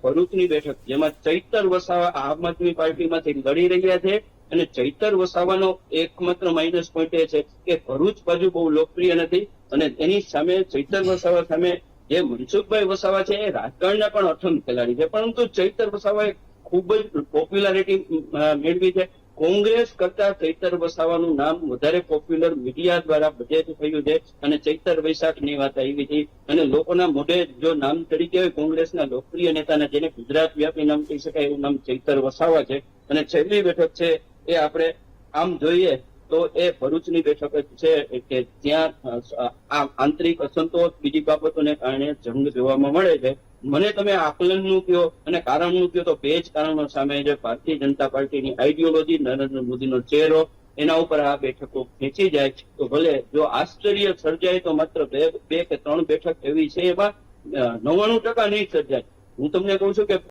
ભરૂચની બેઠક જેમાં ચૈતર વસાવા આમ આદમી પાર્ટીમાંથી લડી રહ્યા છે અને ચૈતર વસાવાનો એકમાત્ર માઇનસ પોઈન્ટ એ છે કે ભરૂચ બાજુ બહુ લોકપ્રિય નથી અને એની સામે ચૈતર વસાવા સામે જે મનસુખભાઈ વસાવા છે એ રાજકારણના પણ અઠમ ખેલાડી છે, પરંતુ ચૈતર વસાવાએ ખૂબ જ પોપ્યુલારિટી મેળવી છે. કોંગ્રેસ કરતા ચૈતર વસાવાનું નામ વધારે પોપ્યુલર મીડિયા દ્વારા બજેટ થયું છે અને ચૈતર વૈશાખની વાત આવી હતી અને લોકોના મોઢે જો નામ તરીકે હોય કોંગ્રેસના લોકપ્રિય નેતાના જેને ગુજરાત વ્યાપી નામ કહી શકાય એવું નામ ચૈતર વસાવા છે. અને છેલ્લી બેઠક છે એ આપણે આમ જોઈએ તો એ ભરૂચની બેઠક જ છે કે ત્યાં આંતરિક અસંતોષ બીજી બાબતોને કારણે જંગ જોવામાં મળે છે. મને તમે આકલનનું કયો અને કારણનું કયો તો બે જ કારણો સામે છે. ભારતીય જનતા પાર્ટીની આઈડિયોલોજી, નરેન્દ્ર મોદીનો ચહેરો, એના ઉપર આ બેઠકો ખેંચી જાય તો ભલે જો આશ્ચર્ય સર્જાય તો માત્ર બે કે ત્રણ બેઠક એવી છે, એમાં 99% નહીં સર્જાય. હું તમને કહું છું કે